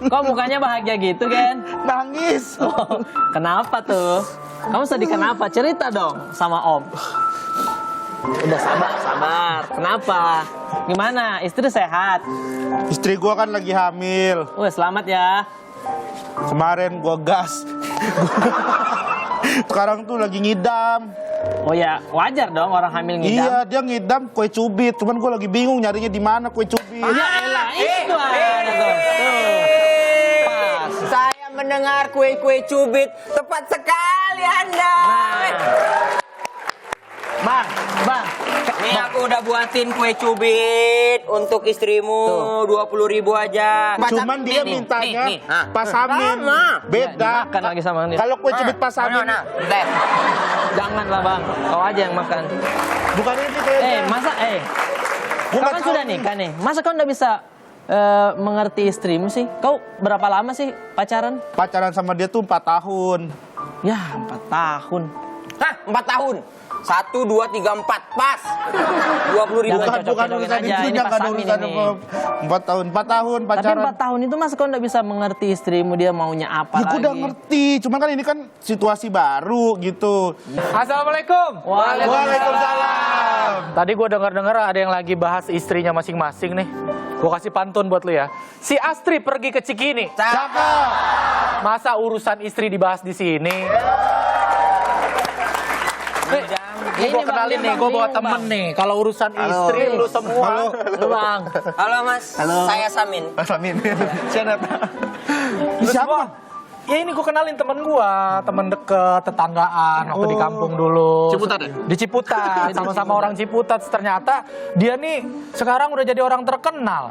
Kok mukanya bahagia gitu, Gen? Nangis. Oh, kenapa tuh? Kamu sedih kenapa? Cerita dong sama Om. Udah sabar. Kenapa? Gimana? Istri sehat? Istri gua kan lagi hamil. Wah, selamat ya. Kemarin gua gas. Sekarang tuh lagi ngidam. Oh ya, wajar dong orang hamil ngidam. Iya, dia ngidam kue cubit. Cuman gua lagi bingung nyarinya di mana kue cubit. Ya elah, itu ada tuh. Pas. Saya mendengar kue-kue cubit. Tepat sekali Anda. Bang. Nih aku udah buatin kue cubit untuk istrimu. 20.000 aja. Cuman dia mintanya nih. pas hamil. Beda. Makan lagi sama dia. Kalau kue cubit pas hamil. Bentar. Janganlah bang, kau aja yang makan. Bukan ini kayaknya. Masa Gua kau nggak kan tahu sudah nikah nih. Masa kau nggak bisa mengerti istrimu sih? Kau berapa lama sih pacaran? Pacaran sama dia tuh 4 tahun. Ya 4 tahun. Hah, 4 tahun. 1, 2, 3, 4 pas. 20.000. Jangan Bukan cocok-cocokin urusan aja, itu, ini jangan pas ada Amin urusan ini. apa. 4 tahun Tapi pacaran. 4 tahun itu masa kau nggak bisa mengerti istrimu dia maunya apa Ya lagi? gue udah ngerti, cuman kan ini kan situasi baru gitu. Assalamualaikum. Waalaikumsalam. Tadi gue dengar-dengar ada yang lagi bahas istrinya masing-masing nih. Gue kasih pantun buat lu ya. Si Astri pergi ke Cikini. Cakep. Masa urusan istri dibahas di sini? Gue kenalin nih, gue bawa temen nih. Kalau urusan istri, lu semua. Lu bang. Halo Mas. Saya Samin. Amin. Siapa? Lu Siapa? semua. Ya ini gue kenalin temen gue, temen deket, tetanggaan, waktu di kampung dulu. Ciputat ya? Di Ciputat, sama-sama orang Ciputat. Ternyata dia nih sekarang udah jadi orang terkenal.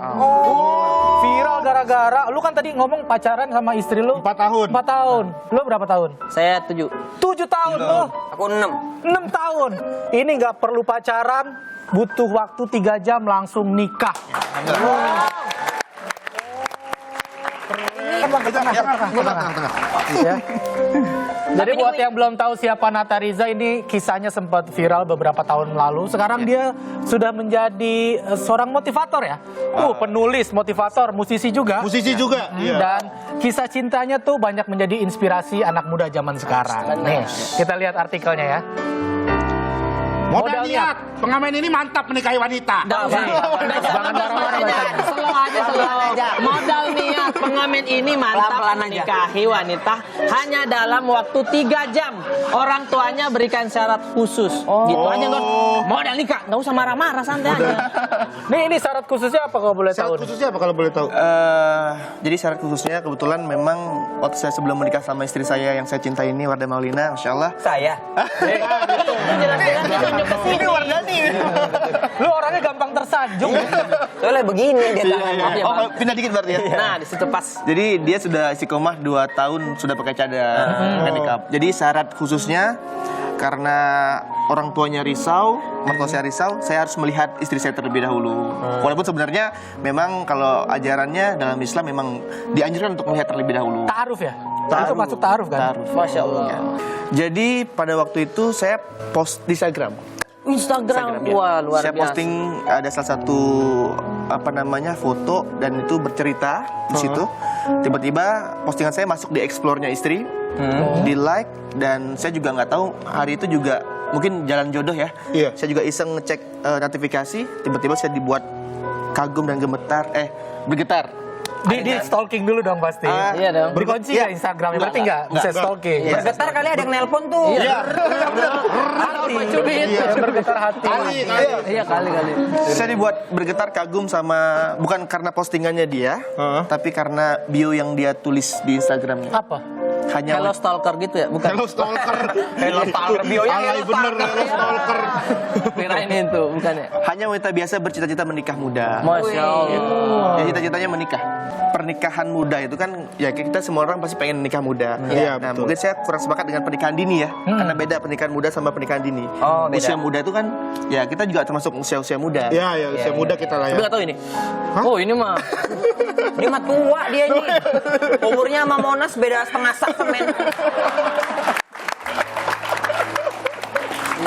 Viral gara-gara, lu kan tadi ngomong pacaran sama istri lu 4 tahun. 4 tahun. Lu berapa tahun? Saya 7. 7 tahun lu. Aku 6. 6 tahun. Ini nggak perlu pacaran, butuh waktu 3 jam langsung nikah. Ya. Jadi buat yang belum tahu siapa Nata Riza, ini kisahnya sempat viral beberapa tahun lalu. Sekarang dia sudah menjadi seorang motivator ya. Penulis, motivator, musisi juga. Musisi juga. Iya. Dan kisah cintanya tuh banyak menjadi inspirasi anak muda zaman sekarang. Nih, kita lihat artikelnya ya. Modal niat, pengamen ini mantap menikahi wanita. Jangan marah-marah. Slow aja. Modal niat pengamen ini mantap Pelan-pelan aja. menikahi wanita hanya dalam waktu 3 jam. Orang tuanya berikan syarat khusus. Gitu aja kan. Modal nikah, nggak usah marah-marah, santai aja. Nih, ini syarat khususnya apa kalau boleh tahu? Syarat khususnya apa kalau boleh tahu? Jadi syarat khususnya kebetulan memang waktu saya sebelum menikah sama istri saya yang saya cintai ini Wardah Maulina, Masya Allah. Saya. Jelas-jelas ditunjuk ke sini. Ini Wardani. Lu orangnya gampang tersanjung. Soalnya begini dia tangannya. Maaf ya, Oh, Bang. pindah dikit berarti ya. Nah, di situ pas. Jadi dia sudah istiqomah 2 tahun sudah pakai cadar, pakai nikah. Jadi syarat khususnya karena orang tuanya risau, mertua saya risau, saya harus melihat istri saya terlebih dahulu. Walaupun sebenarnya memang kalau ajarannya dalam Islam memang dianjurkan untuk melihat terlebih dahulu. Ta'aruf ya? Itu masuk ta'aruf kan? Ta'aruf. Masya Allah. Ya. Jadi pada waktu itu saya post di Instagram. Instagram, ya. wah luar Saya biasa. posting ada salah satu foto dan itu bercerita di situ. Tiba-tiba postingan saya masuk di explore-nya istri, di like, dan saya juga nggak tahu hari itu juga mungkin jalan jodoh ya. Iya. Saya juga iseng ngecek notifikasi, tiba-tiba saya dibuat kagum dan bergetar. Di stalking dulu dong pasti. Iya dong. Berkunci ya Instagramnya, berarti nggak bisa stalking. Iya. Bergetar kali ada yang nelpon tuh. Iya. Hati, cubit, bergetar hati. Iya kali. Saya dibuat bergetar kagum sama bukan karena postingannya dia, tapi karena bio yang dia tulis di Instagramnya. Apa? Hanya Hello stalker gitu ya, bukan? Hello stalker. Hello stalker, bionya Alay hello bener, stalker. hello stalker. Kirain itu, bukan ya? hanya wanita biasa bercita-cita menikah muda. Masya Allah. Ya, cita-citanya menikah. Pernikahan muda itu kan ya kita semua orang pasti pengen nikah muda. Iya, Nah, betul. mungkin saya kurang sepakat dengan pernikahan dini ya. Karena beda pernikahan muda sama pernikahan dini. Oh, beda. Usia muda itu kan ya kita juga termasuk usia-usia muda. Iya, ya, usia muda kita lah ya. Tapi nggak tahu ini. Oh ini mah. Dia mah tua dia ini. Umurnya sama Monas beda setengah sak semen.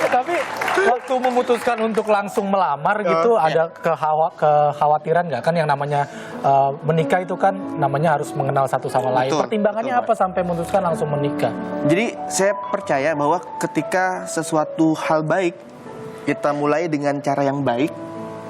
Tapi waktu memutuskan untuk langsung melamar gitu, ada kekhawatiran nggak? Kan yang namanya menikah itu kan namanya harus mengenal satu sama lain. Betul, Pertimbangannya betul, apa sampai memutuskan langsung menikah? Jadi saya percaya bahwa ketika sesuatu hal baik kita mulai dengan cara yang baik,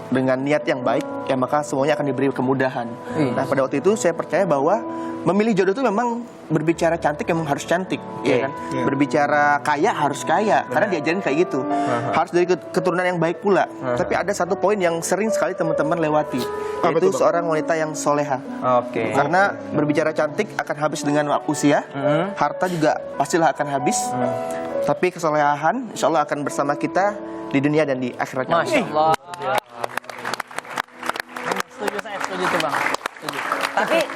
dengan niat yang baik, ya maka semuanya akan diberi kemudahan. Nah pada waktu itu saya percaya bahwa memilih jodoh itu memang berbicara cantik memang harus cantik, ya kan? Berbicara kaya harus kaya, karena diajarin kayak gitu. Harus dari keturunan yang baik pula. Tapi ada satu poin yang sering sekali teman-teman lewati, yaitu seorang wanita yang soleha. Oke. Karena berbicara cantik akan habis dengan usia, harta juga pastilah akan habis. Tapi kesolehan, insya Allah akan bersama kita di dunia dan di akhirat. Masya Allah. Setuju, saya setuju tuh bang. Setuju.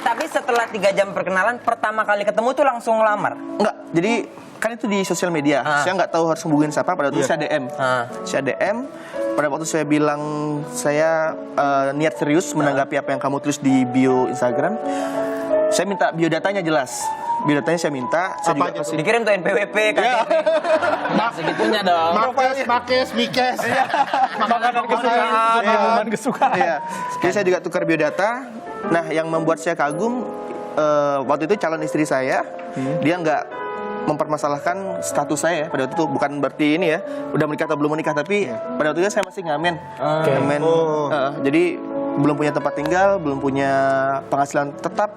Tapi setelah 3 jam perkenalan, pertama kali ketemu tuh langsung ngelamar. Enggak, jadi kan itu di sosial media. Saya nggak tahu harus hubungin siapa. Pada waktu itu saya DM. Saya DM. Pada waktu saya bilang saya niat serius menanggapi apa yang kamu tulis di bio Instagram. Saya minta biodatanya jelas. Biodatanya saya minta. Saya juga kasih. Dikirim tuh NPWP kan. Nah, segitunya dong. Makes, Mikes. Makanan kesukaan, minuman kesukaan. Iya. Jadi saya juga tukar biodata. Nah, yang membuat saya kagum waktu itu calon istri saya, dia nggak mempermasalahkan status saya pada waktu itu. Bukan berarti ini ya, udah menikah atau belum menikah, tapi pada waktu itu saya masih ngamen. Ngamen. Jadi belum punya tempat tinggal, belum punya penghasilan tetap.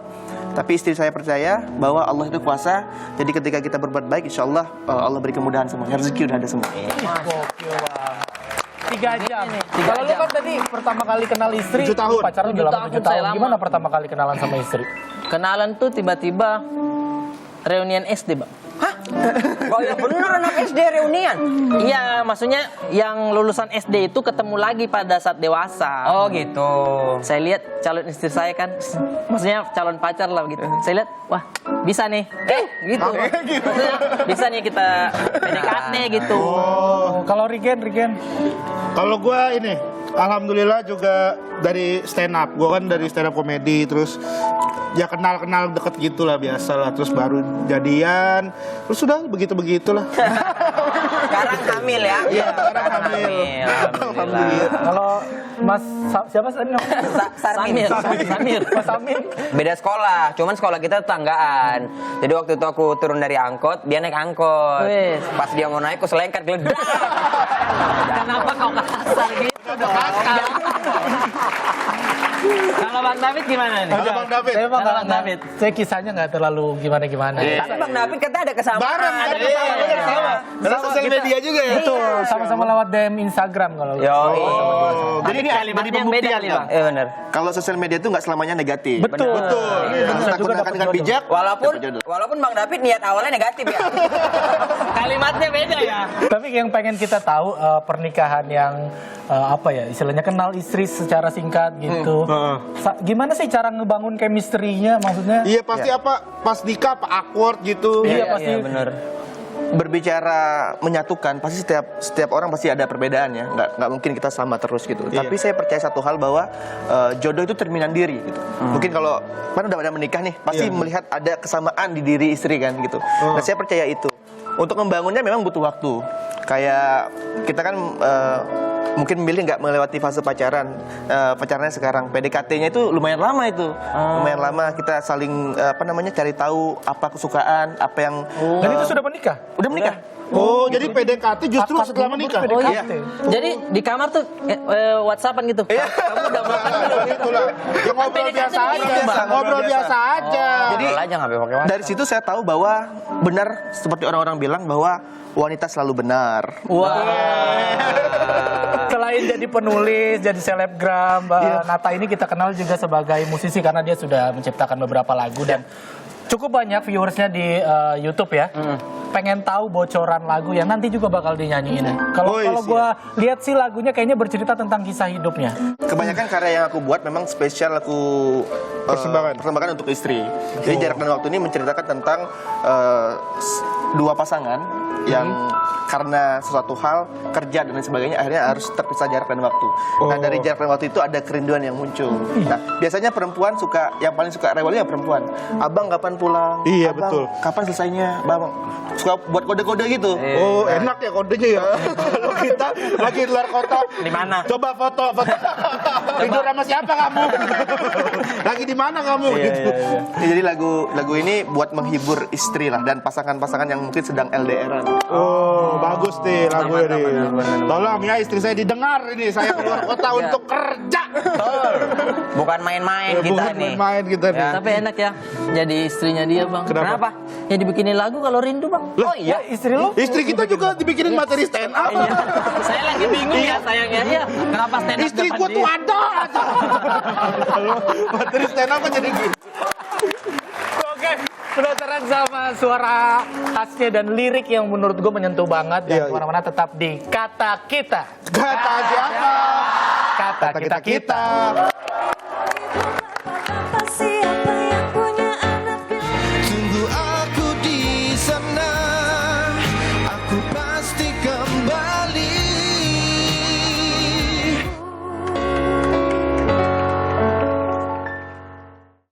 Tapi istri saya percaya bahwa Allah itu kuasa. Jadi ketika kita berbuat baik, insya Allah Allah beri kemudahan semua. Rezeki udah ada semua. Gokil banget. 3 jam. Kalau lu kan tadi pertama kali kenal istri, 7 tahun. pacaran udah lama 7 saya tahun. lama. Gimana pertama kali kenalan sama istri? Kenalan tuh tiba-tiba reunian SD bang. Oh ya bener anak SD reunian. Iya, maksudnya yang lulusan SD itu ketemu lagi pada saat dewasa. Oh gitu. Saya lihat calon istri saya kan, maksudnya calon pacar lah gitu. Saya lihat, wah bisa nih, gitu. Maksudnya bisa nih kita PDKT gitu. Kalau Rigen? Kalau gue ini, alhamdulillah juga dari stand up. Gue kan dari stand up komedi, terus ya kenal deket gitulah biasa lah. Terus baru jadian, terus sudah begitulah. Sekarang hamil ya? Iya, sekarang hamil. Alhamdulillah. Kalau Mas siapa tadi? Sarmin. Samir. Mas Amin. Beda sekolah, cuman sekolah kita tetanggaan. Jadi waktu itu aku turun dari angkot, dia naik angkot. Wih. Pas dia mau naik, aku selengkat geledak. Kenapa kau kasar gitu dong? Kalau Bang David gimana nih? Kalau Bang David. Saya Kalau Bang David. Saya kisahnya nggak terlalu gimana-gimana. Tapi Bang David kata ada kesamaan. Bareng, ada iya, kesamaan. Karena sosial media juga ya. Betul, sama-sama lewat DM Instagram kalau. Yo, Jadi ini Kalimatnya jadi beda pembuktian kali, kan? Bang. iya benar. Kalau sosial media itu nggak selamanya negatif. Betul. Harus Juga gunakan dapat dengan jodoh. bijak. Walaupun Bang David niat awalnya negatif ya. Kalimatnya beda ya. Tapi yang pengen kita tahu pernikahan yang apa ya istilahnya kenal istri secara singkat gitu. Gimana sih cara ngebangun chemistry-nya maksudnya? Iya pasti apa pas nikah apa awkward gitu. Iya, pasti. Iya benar. Berbicara menyatukan, pasti setiap orang pasti ada perbedaan ya. Nggak mungkin kita sama terus gitu. Tapi saya percaya satu hal bahwa jodoh itu cerminan diri gitu. Mungkin kalau kan udah pada menikah nih, pasti melihat ada kesamaan di diri istri kan gitu. Nah saya percaya itu. Untuk membangunnya memang butuh waktu. Kayak kita kan mungkin milih nggak melewati fase pacaran. Pacarannya sekarang PDKT-nya itu lumayan lama itu. Lumayan lama kita saling cari tahu apa kesukaan, apa yang Dan itu sudah menikah? udah menikah. Oh, jadi PDKT justru setelah menikah. Oh, iya. Jadi di kamar tuh WhatsAppan gitu. Kamu udah makan belum? Itulah. Ya ngobrol biasa aja. Ngobrol biasa aja. Jadi Jadi aja nggak pakai WhatsApp. dari situ saya tahu bahwa benar seperti orang-orang bilang bahwa wanita selalu benar. Selain jadi penulis, jadi selebgram, Mbak Nata ini kita kenal juga sebagai musisi karena dia sudah menciptakan beberapa lagu dan cukup banyak viewersnya di YouTube ya. Pengen tahu bocoran lagu yang nanti juga bakal dinyanyiin. Kalau gue lihat sih lagunya kayaknya bercerita tentang kisah hidupnya. Kebanyakan karya yang aku buat memang spesial aku Persembahan untuk istri. Jadi jarak dan waktu ini menceritakan tentang dua pasangan yang karena sesuatu hal kerja dan lain sebagainya akhirnya harus terpisah jarak dan waktu. Nah dari jarak dan waktu itu ada kerinduan yang muncul. Nah biasanya perempuan yang paling suka rewelnya perempuan. Abang kapan pulang? Iya, Abang, betul. Kapan selesainya? Bang suka buat kode-kode gitu. Oh enak ya kodenya ya. Kalau kita lagi di luar kota. Di mana? Coba foto. Tidur sama siapa kamu? Lagi di mana kamu? Gitu. Ya, jadi lagu ini buat menghibur istri lah dan pasangan-pasangan yang mungkin sedang LDR-an. Oh bagus nih lagu ini. Tolong ya istri saya didengar ini. Saya keluar kota untuk kerja. Bukan main-main kita Bukan nih. main kita nih. Tapi enak ya jadi istrinya dia bang. Kenapa? Ya dibikinin lagu kalau rindu bang. Loh, Ya, istri lo? istri kita juga dibikinin materi stand up. Iya. Saya lagi bingung ya sayangnya. Iya. Kenapa stand up Istri depan gua tuh dia? ada aja. Materi stand up kan jadi gini. Oke, penasaran sama suara khasnya dan lirik yang menurut gue menyentuh banget. Dan Iya, kemana-mana tetap di Kata Kita. Kata siapa? Kata kita. Kita.